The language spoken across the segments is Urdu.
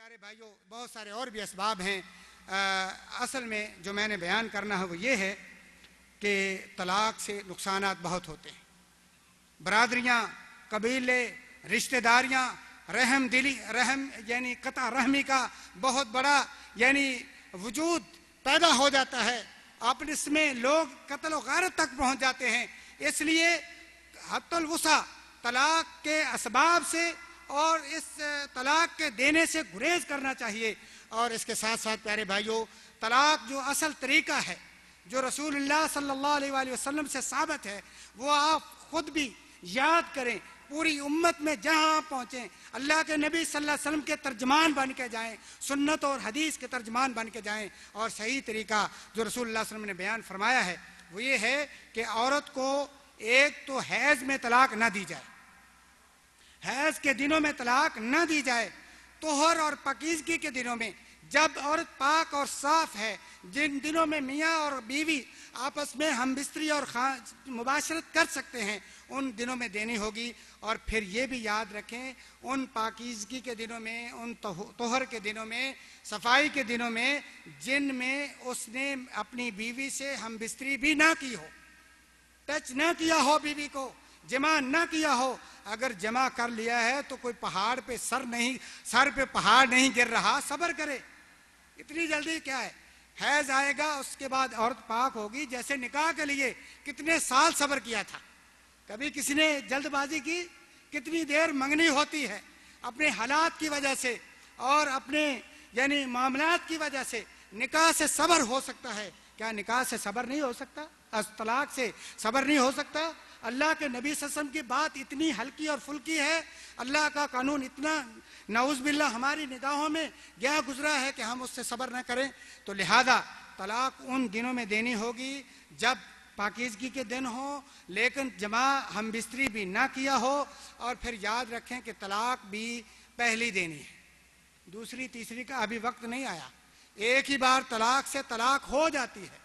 پیارے بھائیوں، بہت سارے اور بھی اسباب ہیں۔ اصل میں جو میں نے بیان کرنا ہے وہ یہ ہے کہ طلاق سے نقصانات بہت ہوتے ہیں۔ برادریاں، قبیلے، رشتہ داریاں، یعنی قطع رحمی کا بہت بڑا وجود پیدا ہو جاتا ہے۔ آپس میں لوگ قتل و غارت تک پہنچ جاتے ہیں۔ اس لیے حد الوسع طلاق کے اسباب سے اور اس طلاق کے دینے سے گریز کرنا چاہیے۔ اور اس کے ساتھ ساتھ پیارے بھائیوں، طلاق جو اصل طریقہ ہے، جو رسول اللہ صلی اللہ علیہ وآلہ وسلم سے ثابت ہے، وہ آپ خود بھی یاد کریں، پوری امت میں جہاں پہنچیں اللہ کے نبی صلی اللہ علیہ وسلم کے ترجمان بن کے جائیں، سنت اور حدیث کے ترجمان بن کے جائیں۔ اور صحیح طریقہ جو رسول اللہ صلی اللہ علیہ وسلم نے بیان فرمایا ہے وہ یہ ہے کہ عورت کو ایک تو حیض میں طلاق نہ دی جائے، حیض کے دنوں میں طلاق نہ دی جائے۔ طہر اور پاکیزگی کے دنوں میں جب عورت پاک اور صاف ہے، جن دنوں میں میاں اور بیوی آپس میں ہم بستری اور مباشرت کر سکتے ہیں، ان دنوں میں دینی ہوگی۔ اور پھر یہ بھی یاد رکھیں، ان پاکیزگی کے دنوں میں، ان طہر کے دنوں میں، صفائی کے دنوں میں، جن میں اس نے اپنی بیوی سے ہم بستری بھی نہ کی ہو، ٹچ نہ کیا ہو، بیوی کو جمع نہ کیا ہو۔ اگر جمع کر لیا ہے تو کوئی پہاڑ پہ سر پہ پہاڑ نہیں گر رہا، صبر کرے، اتنی جلدی کیا ہے؟ حیض آئے گا، اس کے بعد عورت پاک ہوگی۔ جیسے نکاح کے لیے کتنے سال صبر کیا تھا، کبھی کسی نے جلد بازی کی، کتنی دیر منگنی ہوتی ہے، اپنے حالات کی وجہ سے اور اپنے معاملات کی وجہ سے نکاح سے صبر ہو سکتا ہے۔ کیا نکاح سے صبر نہیں ہو سکتا؟ طلاق سے صبر نہیں ہو سکتا؟ اللہ کے نبی صلی اللہ علیہ وسلم کی بات اتنی ہلکی اور پھلکی ہے، اللہ کا قانون اتنا نعوذ باللہ ہماری نگاہوں میں گیا گزرا ہے کہ ہم اس سے صبر نہ کریں۔ تو لہذا طلاق ان دنوں میں دینی ہوگی جب پاکیزگی کے دن ہو، لیکن جمع ہم بستری بھی نہ کیا ہو۔ اور پھر یاد رکھیں کہ طلاق بھی پہلی دینی ہے، دوسری تیسری کا ابھی وقت نہیں آیا۔ ایک ہی بار طلاق سے طلاق ہو جاتی ہے۔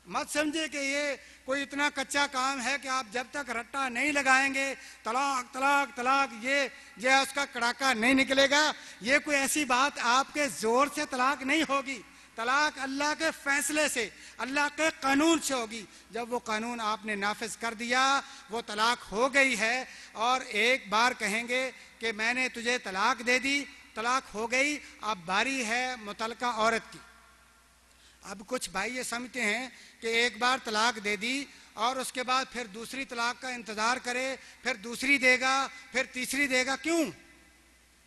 مت سمجھے کہ یہ کوئی اتنا کچا کام ہے کہ آپ جب تک رٹا نہیں لگائیں گے طلاق طلاق طلاق یہ اس کا کڑاکا نہیں نکلے گا۔ یہ کوئی ایسی بات آپ کے زور سے طلاق نہیں ہوگی، طلاق اللہ کے فیصلے سے، اللہ کے قانون سے ہوگی۔ جب وہ قانون آپ نے نافذ کر دیا، وہ طلاق ہو گئی ہے۔ اور ایک بار کہیں گے کہ میں نے تجھے طلاق دے دی، طلاق ہو گئی، اب باری ہے متعلقہ عورت کی۔ اب کچھ بھائی یہ سمجھتے ہیں کہ ایک بار طلاق دے دی اور اس کے بعد پھر دوسری طلاق کا انتظار کرے، پھر دوسری دے گا، پھر تیسری دے گا۔ کیوں؟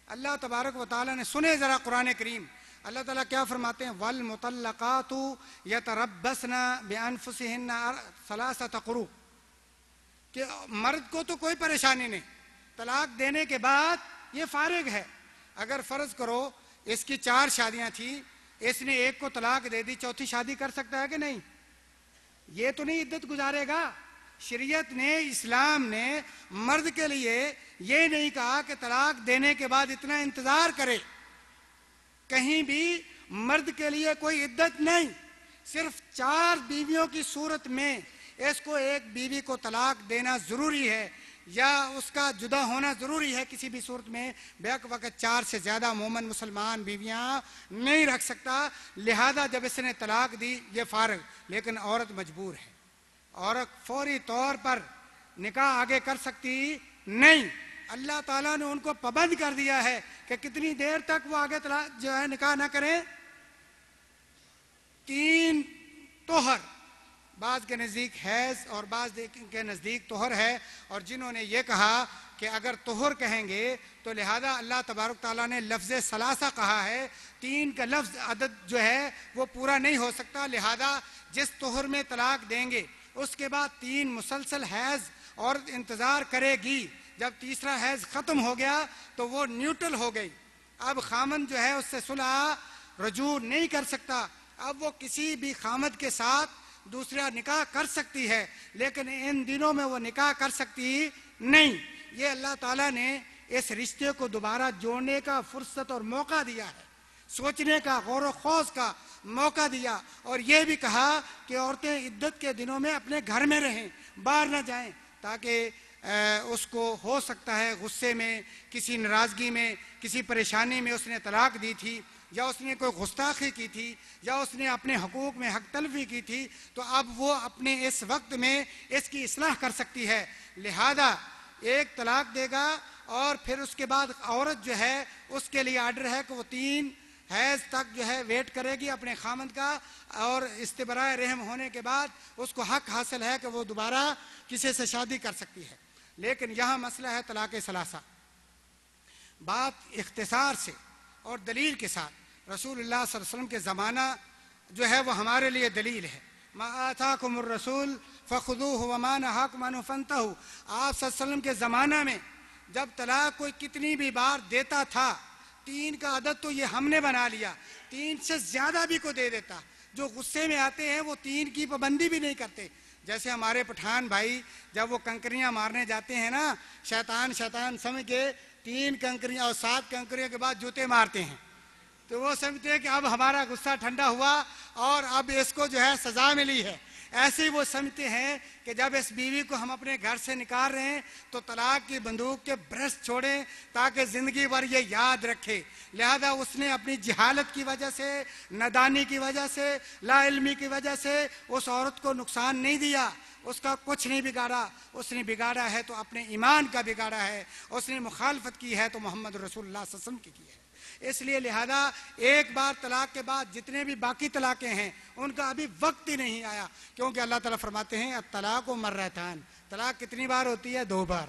اللہ تبارک و تعالیٰ نے سنے ذرا قرآن کریم، اللہ تعالیٰ کیا فرماتے ہیں؟ وَالْمُطَلَّقَاتُ يَتَرَبَّصْنَ بِأَنفُسِهِنَّ ثَلَاثَةَ قُرُوء، کہ مرد کو تو کوئی پریشانی نہیں، طلاق دینے کے بعد یہ فارغ ہے۔ اگر فرض کرو اس کی 4 شادیاں تھیں، اس نے ایک کو طلاق دے دی، چوتھی شادی کر سکتا ہے کہ نہیں؟ یہ تو نہیں عدت گزارے گا۔ شریعت نے، اسلام نے مرد کے لیے یہ نہیں کہا کہ طلاق دینے کے بعد اتنا انتظار کرے، کہیں بھی مرد کے لیے کوئی عدت نہیں۔ صرف 4 بیویوں کی صورت میں اس کو ایک بیوی کو طلاق دینا ضروری ہے، یا اس کا جدا ہونا ضروری ہے کسی بھی صورت میں۔ بیک وقت 4 سے زیادہ مومن مسلمان بیویاں نہیں رکھ سکتا، لہذا جب اس نے طلاق دی یہ فارغ۔ لیکن عورت مجبور ہے، عورت فوری طور پر نکاح آگے کر سکتی نہیں۔ اللہ تعالیٰ نے ان کو پابند کر دیا ہے کہ کتنی دیر تک وہ آگے نکاح نہ کریں۔ 3 طہر، بعض کے نزدیک حیض اور بعض کے نزدیک طہر ہے۔ اور جنہوں نے یہ کہا کہ اگر طہر کہیں گے تو لہذا اللہ تبارک تعالیٰ نے لفظ ثلاثہ کہا ہے، 3 کا لفظ عدد جو ہے وہ پورا نہیں ہو سکتا، لہذا جس طہر میں طلاق دیں گے اس کے بعد 3 مسلسل حیض اور انتظار کرے گی۔ جب تیسرا حیض ختم ہو گیا تو وہ نیوٹرل ہو گئی، اب خامند جو ہے اس سے صلح رجوع نہیں کر سکتا، اب وہ کسی بھی خامند کے ساتھ دوسرا نکاح کر سکتی ہے، لیکن ان دنوں میں وہ نکاح کر سکتی نہیں۔ یہ اللہ تعالیٰ نے اس رشتے کو دوبارہ جوڑنے کا فرصت اور موقع دیا ہے، سوچنے کا، غور و خوض کا موقع دیا۔ اور یہ بھی کہا کہ عورتیں عدت کے دنوں میں اپنے گھر میں رہیں، باہر نہ جائیں، تاکہ اس کو ہو سکتا ہے غصے میں، کسی ناراضگی میں، کسی پریشانی میں اس نے طلاق دی تھی، یا اس نے کوئی گستاخی کی تھی، یا اس نے اپنے حقوق میں حق تلفی کی تھی، تو اب وہ اپنے اس وقت میں اس کی اصلاح کر سکتی ہے۔ لہذا ایک طلاق دے گا اور پھر اس کے بعد عورت جو ہے اس کے لیے آرڈر ہے کہ وہ 3 حیض تک جو ہے ویٹ کرے گی اپنے خامند کا، اور استبراء رحم ہونے کے بعد اس کو حق حاصل ہے کہ وہ دوبارہ کسی سے شادی کر سکتی ہے۔ لیکن یہاں مسئلہ ہے طلاق ثلاثہ۔ بات اختصار سے اور دلیل کے ساتھ، رسول اللہ صلی اللہ علیہ وسلم کے زمانہ جو ہے وہ ہمارے لیے دلیل ہے۔ ما آتاکم الرسول فخذوہ وما نہاکم عنہ فانتہوا۔ آپ صلی اللہ علیہ وسلم کے زمانہ میں جب طلاق کوئی کتنی بھی بار دیتا تھا، 3 کا عدد تو یہ ہم نے بنا لیا، 3 سے زیادہ بھی کو دے دیتا۔ جو غصے میں آتے ہیں وہ 3 کی پابندی بھی نہیں کرتے۔ جیسے ہمارے پٹھان بھائی جب وہ کنکریاں مارنے جاتے ہیں نا، شیطان سمجھ کے 3 کنکریاں اور 7 کنکریوں کے بعد جوتے مارتے ہیں، تو وہ سمجھتے ہیں کہ اب ہمارا غصہ ٹھنڈا ہوا اور اب اس کو جو ہے سزا ملی ہے۔ ایسے ہی وہ سمجھتے ہیں کہ جب اس بیوی کو ہم اپنے گھر سے نکال رہے ہیں تو طلاق کی بندوق کے برس چھوڑیں تاکہ زندگی بھر یہ یاد رکھے۔ لہذا اس نے اپنی جہالت کی وجہ سے، نادانی کی وجہ سے، لا علمی کی وجہ سے اس عورت کو نقصان نہیں دیا، اس کا کچھ نہیں بگاڑا۔ اس نے بگاڑا ہے تو اپنے ایمان کا بگاڑا ہے، اس نے مخالفت کی ہے تو محمد رسول اللہ صلی اللہ علیہ وسلم کی ہے۔ اس لیے لہذا ایک بار طلاق کے بعد جتنے بھی باقی طلاقیں ہیں ان کا ابھی وقت ہی نہیں آیا، کیونکہ اللہ تعالیٰ فرماتے ہیں الطلاق مرتان۔ طلاق کتنی بار ہوتی ہے؟ 2 بار۔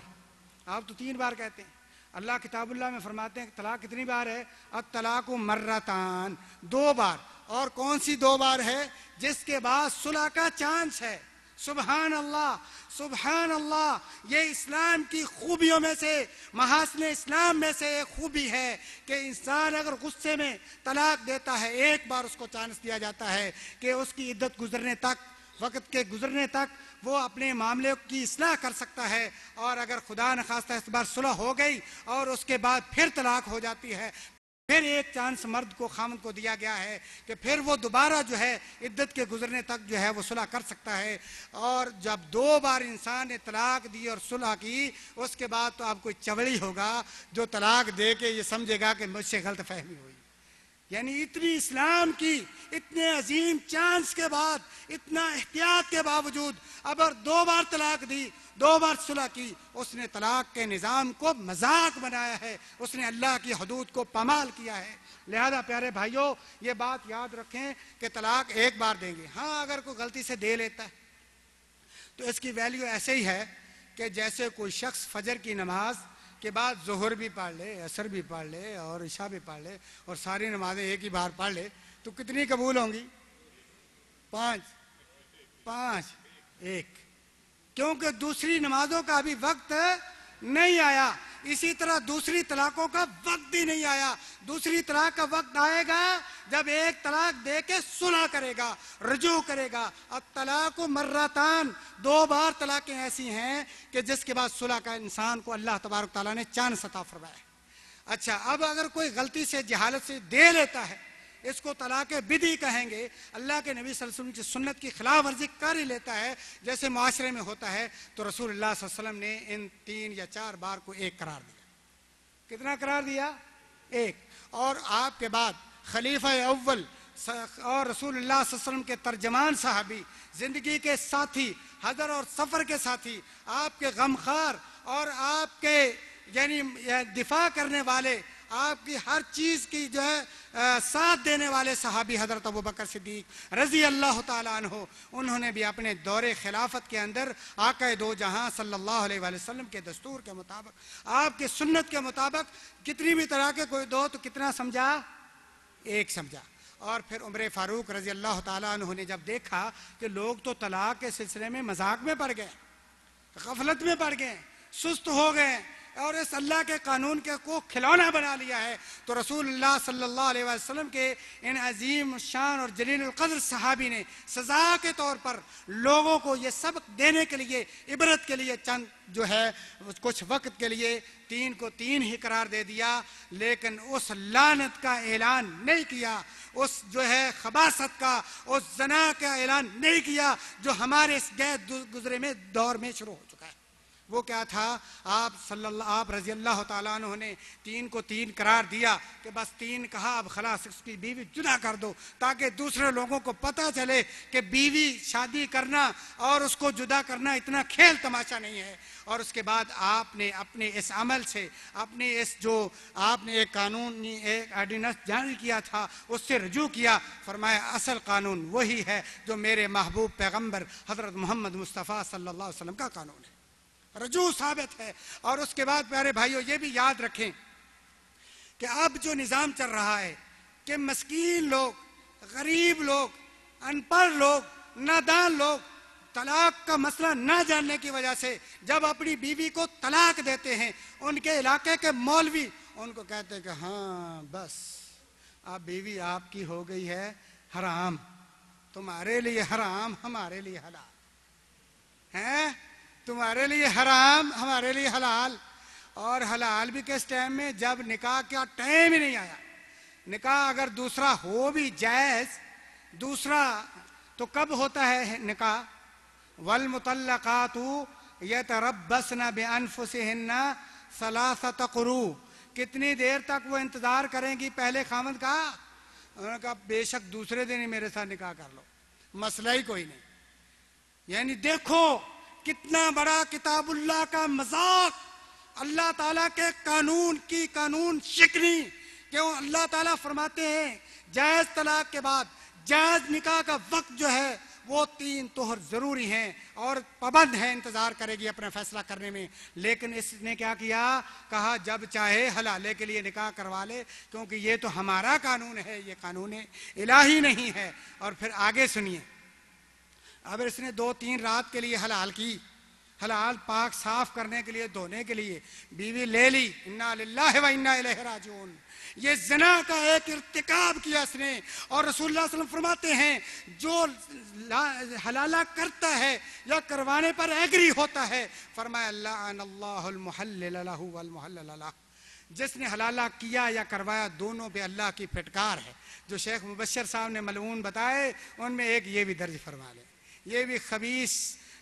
آپ تو 3 بار کہتے ہیں، اللہ کتاب اللہ میں فرماتے ہیں کہ طلاق کتنی بار ہے؟ الطلاق مرتان، 2 بار۔ اور کون سی 2 بار ہے؟ جس کے بعد صلح کا چانس ہے۔ سبحان اللہ، سبحان اللہ۔ یہ اسلام کی خوبیوں میں سے، محاسن اسلام میں سے ایک خوبی ہے کہ انسان اگر غصے میں طلاق دیتا ہے، ایک بار اس کو چانس دیا جاتا ہے کہ اس کی عدت گزرنے تک، وقت کے گزرنے تک وہ اپنے معاملے کی اصلاح کر سکتا ہے۔ اور اگر خدا نخواستہ اس بار صلح ہو گئی اور اس کے بعد پھر طلاق ہو جاتی ہے، پھر ایک چانس مرد کو، خامند کو دیا گیا ہے کہ پھر وہ دوبارہ جو ہے عدت کے گزرنے تک جو ہے وہ صلح کر سکتا ہے۔ اور جب 2 بار انسان نے طلاق دی اور صلح کی، اس کے بعد تو اب کوئی چوڑی ہوگا جو طلاق دے کے یہ سمجھے گا کہ مجھ سے غلط فہمی ہوئی۔ یعنی اتنی اسلام کی اتنے عظیم چانس کے بعد، اتنا احتیاط کے باوجود اگر 2 بار طلاق دی، 2 بار صلح کی، اس نے طلاق کے نظام کو مذاق بنایا ہے، اس نے اللہ کی حدود کو پامال کیا ہے۔ لہذا پیارے بھائیوں، یہ بات یاد رکھیں کہ طلاق 1 بار دیں گے۔ ہاں اگر کوئی غلطی سے دے لیتا ہے تو اس کی ویلیو ایسے ہی ہے کہ جیسے کوئی شخص فجر کی نماز کے بعد ظہر بھی پڑھ لے، عصر بھی پڑھ لے اور عشاء بھی پڑھ لے اور ساری نمازیں ایک ہی بار پڑھ لے تو کتنی قبول ہوں گی؟ 5 1، کیونکہ دوسری نمازوں کا ابھی وقت نہیں آیا۔ اسی طرح دوسری طلاقوں کا وقت ہی نہیں آیا۔ دوسری طلاق کا وقت آئے گا جب ایک طلاق دے کے صلح کرے گا، رجوع کرے گا۔ الطلاق مرتان، 2 بار طلاقیں ایسی ہیں کہ جس کے بعد صلح کا انسان کو اللہ تبارک تعالیٰ نے چانس عطا فرمایا ہے۔ اچھا، اب اگر کوئی غلطی سے، جہالت سے دے لیتا ہے، اس کو طلاق بدعی کہیں گے۔ اللہ کے نبی صلی اللہ علیہ وسلم کی سنت کی خلاف ورزی کر ہی لیتا ہے جیسے معاشرے میں ہوتا ہے، تو رسول اللہ صلی اللہ علیہ وسلم نے ان 3 یا 4 بار کو 1 قرار دیا۔ کتنا قرار دیا؟ 1۔ اور آپ کے بعد خلیفہ اول اور رسول اللہ صلی اللہ علیہ وسلم کے ترجمان صحابی، زندگی کے ساتھی، حضر اور سفر کے ساتھی، آپ کے غمخوار اور آپ کے یعنی دفاع کرنے والے، آپ کی ہر چیز کی جو ہے ساتھ دینے والے صحابی حضرت ابوبکر صدیق رضی اللہ تعالیٰ عنہ، انہوں نے بھی اپنے دور خلافت کے اندر آقا دو جہاں صلی اللہ علیہ وآلہ وسلم کے دستور کے مطابق، آپ کے سنت کے مطابق کتنی بھی طرح کے کوئی دو تو کتنا سمجھا؟ 1 سمجھا۔ اور پھر عمر فاروق رضی اللہ تعالیٰ عنہ نے جب دیکھا کہ لوگ تو طلاق کے سلسلے میں مذاق میں پڑ گئے، غفلت میں پڑ گئے، سست ہو گئے اور اس اللہ کے قانون کے کو کھلونا بنا لیا ہے، تو رسول اللہ صلی اللہ علیہ وسلم کے ان عظیم شان اور جلیل القدر صحابی نے سزا کے طور پر لوگوں کو یہ سبق دینے کے لیے، عبرت کے لیے چند جو ہے کچھ وقت کے لیے 3 کو 3 ہی قرار دے دیا، لیکن اس لعنت کا اعلان نہیں کیا، اس جو ہے خباثت کا، اس زنا کا اعلان نہیں کیا جو ہمارے اس گئے گزرے میں دور میں شروع ہو چکا ہے۔ وہ کیا تھا؟ آپ رضی اللہ تعالیٰ عنہ نے 3 کو 3 قرار دیا کہ بس 3 کہا، اب خلاص اس کی بیوی جدا کر دو، تاکہ دوسرے لوگوں کو پتہ چلے کہ بیوی شادی کرنا اور اس کو جدا کرنا اتنا کھیل تماشا نہیں ہے۔ اور اس کے بعد آپ نے اپنے اس عمل سے، اپنے اس جو آپ نے ایک قانونی ایک آرڈیننس جاری کیا تھا اس سے رجوع کیا، فرمایا اصل قانون وہی ہے جو میرے محبوب پیغمبر حضرت محمد مصطفیٰ صلی اللہ علیہ وسلم کا قانون ہے، رجوع ثابت ہے۔ اور اس کے بعد پیارے بھائیوں یہ بھی یاد رکھیں کہ اب جو نظام چل رہا ہے کہ مسکین لوگ، غریب لوگ، ان پڑھ لوگ، نادان لوگ طلاق کا مسئلہ نہ جاننے کی وجہ سے جب اپنی بیوی کو طلاق دیتے ہیں، ان کے علاقے کے مولوی ان کو کہتے ہیں کہ ہاں بس اب بیوی آپ کی ہو گئی ہے حرام، تمہارے لیے حرام ہمارے لیے حلال ہے، تمہارے لیے حرام ہمارے لیے حلال۔ اور حلال بھی کس ٹائم میں؟ جب نکاح کا ٹائم ہی نہیں آیا۔ نکاح اگر دوسرا ہو بھی جائز، دوسرا تو کب ہوتا ہے نکاح؟ والمطلقات یتربصن بانفسہن ثلاثۃ قروء، کتنی دیر تک وہ انتظار کریں گی پہلے خاوند کا؟ انہوں نے کہا بے شک دوسرے دن ہی میرے ساتھ نکاح کر لو، مسئلہ ہی کوئی نہیں۔ یعنی دیکھو کتنا بڑا کتاب اللہ کا مذاق، اللہ تعالیٰ کے قانون کی قانون شکنی، کیوں اللہ تعالیٰ فرماتے ہیں جائز طلاق کے بعد جائز نکاح کا وقت جو ہے وہ 3 طہر ضروری ہیں اور پابند ہے، انتظار کرے گی اپنا فیصلہ کرنے میں۔ لیکن اس نے کیا کیا؟ کہا جب چاہے حلالے کے لیے نکاح کروا لے، کیونکہ یہ تو ہمارا قانون ہے، یہ قانون الہی نہیں ہے۔ اور پھر آگے سنیے، اب اس نے 2-3 رات کے لیے حلال کی، حلال پاک صاف کرنے کے لیے، دھونے کے لیے بیوی لے لی، انا للہ و انا الیہ راجعون، یہ زنا کا ایک ارتکاب کیا اس نے۔ اور رسول اللہ صلی اللہ علیہ وسلم فرماتے ہیں جو حلالہ کرتا ہے یا کروانے پر ایگری ہوتا ہے، فرمایا لعن اللہ المحلل لہ والمحلل لہ، جس نے حلالہ کیا یا کروایا دونوں پہ اللہ کی پھٹکار ہے۔ جو شیخ مبشر صاحب نے ملعون بتائے ان میں ایک یہ بھی درج فرما لیں، یہ بھی خبیث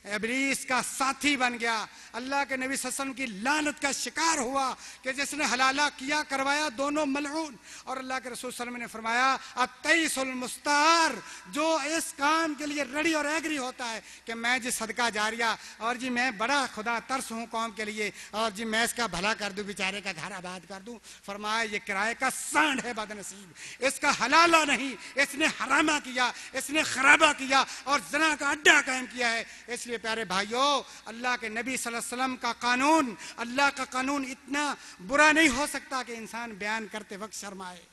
ابلیس کا ساتھی بن گیا، اللہ کے نبی صلی اللہ علیہ وسلم کی لعنت کا شکار ہوا کہ جس نے حلالہ کیا کروایا دونوں ملعون۔ اور اللہ کے رسول صلی اللہ علیہ وسلم نے فرمایا التیس المستعار، جو اس کام کے لیے ریڈی اور ایگری ہوتا ہے کہ میں جی صدقہ جاریہ، اور جی میں بڑا خدا ترس ہوں قوم کے لیے، اور جی میں اس کا بھلا کر دوں، بیچارے کا گھر آباد کر دوں، فرمایا یہ کرائے کا سانڈ ہے بد نصیب، اس کا حلالہ نہیں، اس نے حرامہ کیا، اس نے خرابہ کیا اور زنا کا اڈا قائم کیا ہے۔ اس لیے پیارے بھائیوں اللہ کے نبی صلی اللہ علیہ وسلم کا قانون، اللہ کا قانون اتنا برا نہیں ہو سکتا کہ انسان بیان کرتے وقت شرمائے۔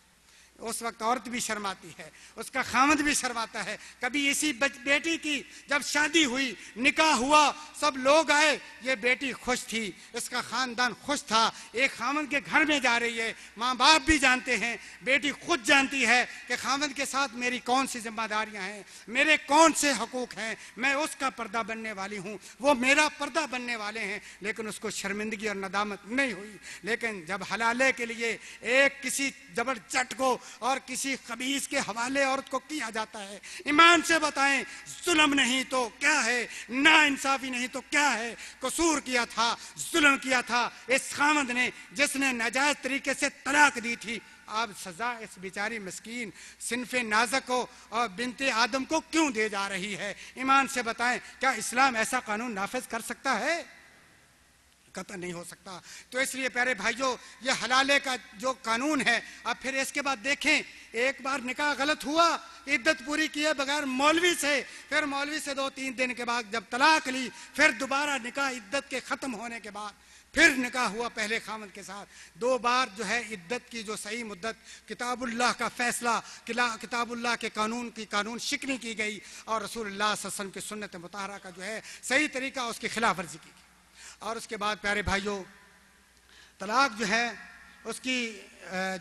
اس وقت عورت بھی شرماتی ہے، اس کا خامد بھی شرماتا ہے۔ کبھی اسی بیٹی کی جب شادی ہوئی، نکاح ہوا، سب لوگ آئے، یہ بیٹی خوش تھی، اس کا خاندان خوش تھا، ایک خامد کے گھر میں جا رہی ہے، ماں باپ بھی جانتے ہیں، بیٹی خود جانتی ہے کہ خامد کے ساتھ میری کون سی ذمہ داریاں ہیں، میرے کون سے حقوق ہیں، میں اس کا پردہ بننے والی ہوں، وہ میرا پردہ بننے والے ہیں، لیکن اس کو شرمندگی اور ندامت نہیں ہوئی۔ لیکن جب حلالے کے لیے ایک کسی جبر جٹ کو اور کسی خبیث کے حوالے عورت کو کیا جاتا ہے، ایمان سے بتائیں ظلم نہیں تو کیا ہے، نا انصافی نہیں تو کیا ہے؟ قصور کیا تھا، ظلم کیا تھا اس خامد نے جس نے ناجائز طریقے سے طلاق دی تھی۔ اب سزا اس بیچاری مسکین صنف نازک کو اور بنت آدم کو کیوں دے جا رہی ہے؟ ایمان سے بتائیں کیا اسلام ایسا قانون نافذ کر سکتا ہے؟ قطع نہیں ہو سکتا۔ تو اس لیے پیارے بھائیوں یہ حلالے کا جو قانون ہے، اب پھر اس کے بعد دیکھیں ایک بار نکاح غلط ہوا، عدت پوری کیے بغیر مولوی سے، پھر مولوی سے 2-3 دن کے بعد جب طلاق لی، پھر دوبارہ نکاح عدت کے ختم ہونے کے بعد پھر نکاح ہوا پہلے خامد کے ساتھ، 2 بار جو ہے عدت کی جو صحیح مدت کتاب اللہ کا فیصلہ، کتاب اللہ کے قانون کی قانون شکنی کی گئی اور رسول اللہ صلی اللہ علیہ وسلم کی سنت مطہرہ کا جو ہے صحیح طریقہ اس کی خلاف ورزی کی گئی۔ اور اس کے بعد پیارے بھائیوں طلاق جو ہے اس کی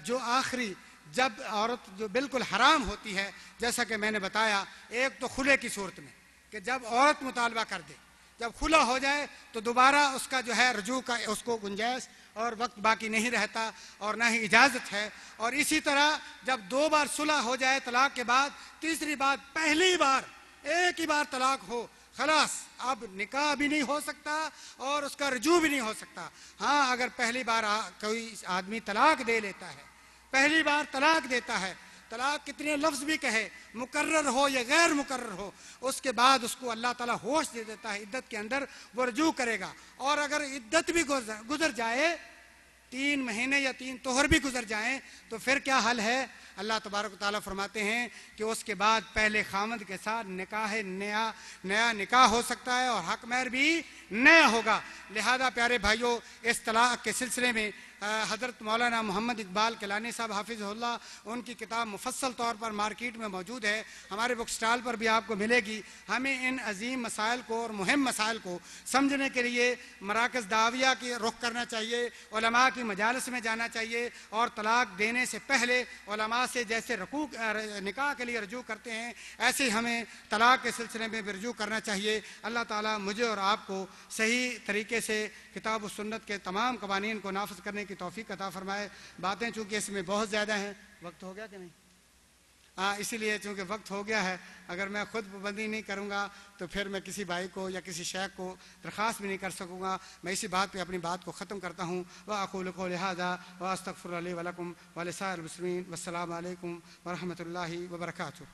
جو آخری جب عورت جو بالکل حرام ہوتی ہے، جیسا کہ میں نے بتایا، ایک تو خلے کی صورت میں کہ جب عورت مطالبہ کر دے، جب خلا ہو جائے تو دوبارہ اس کا جو ہے رجوع کا اس کو گنجائش اور وقت باقی نہیں رہتا اور نہ ہی اجازت ہے۔ اور اسی طرح جب 2 بار صلح ہو جائے طلاق کے بعد، تیسری بار پہلی بار ایک ہی بار طلاق ہو، خلاص اب نکاح بھی نہیں ہو سکتا اور اس کا رجوع بھی نہیں ہو سکتا۔ ہاں اگر پہلی بار کوئی آدمی طلاق دے لیتا ہے، پہلی بار طلاق دیتا ہے، طلاق کتنے لفظ بھی کہے، مقرر ہو یا غیر مقرر ہو، اس کے بعد اس کو اللہ تعالیٰ ہوش دے دیتا ہے، عدت کے اندر وہ رجوع کرے گا۔ اور اگر عدت بھی گزر جائے، 3 مہینے یا 3 طہر بھی گزر جائیں، تو پھر کیا حل ہے؟ اللہ تبارک و تعالیٰ فرماتے ہیں کہ اس کے بعد پہلے خامد کے ساتھ نیا نکاح ہو سکتا ہے اور حق مہر بھی نیا ہوگا۔ لہذا پیارے بھائیوں، اس طلاق کے سلسلے میں حضرت مولانا محمد اقبال کیلانی صاحب حافظ اللہ، ان کی کتاب مفصل طور پر مارکیٹ میں موجود ہے، ہمارے بک سٹال پر بھی آپ کو ملے گی۔ ہمیں ان عظیم مسائل کو اور مہم مسائل کو سمجھنے کے لیے مراکز دعویہ کی رخ کرنا چاہیے، علماء کی مجالس میں جانا چاہیے، اور طلاق دینے سے پہلے علماء سے جیسے نکاح کے لیے رجوع کرتے ہیں، ایسے ہمیں طلاق کے سلسلے میں بھی رجوع کرنا چاہیے۔ اللہ تعالیٰ مجھے اور آپ کو صحیح طریقے سے کتاب و سنت کے تمام قوانین کو نافذ کرنے کی توفیق عطا فرمائے۔ باتیں چونکہ اس میں بہت زیادہ ہیں، وقت ہو گیا کہ نہیں؟ اسی لیے چونکہ وقت ہو گیا ہے، اگر میں خود پابندی نہیں کروں گا تو پھر میں کسی بھائی کو یا کسی شیخ کو درخواست بھی نہیں کر سکوں گا۔ میں اسی بات پہ اپنی بات کو ختم کرتا ہوں۔ وَأَقُولُ قَوْلِي هَٰذَا وَأَسْتَغْفِرُ لِي وَلَكُمْ وَلِسَائِرِ الْمُسْلِمِينَ۔ وَالسَّلَامُ عَلَيْكُمْ وَرَحْمَةُ اللَّهِ وَبَرَكَاتُهُ۔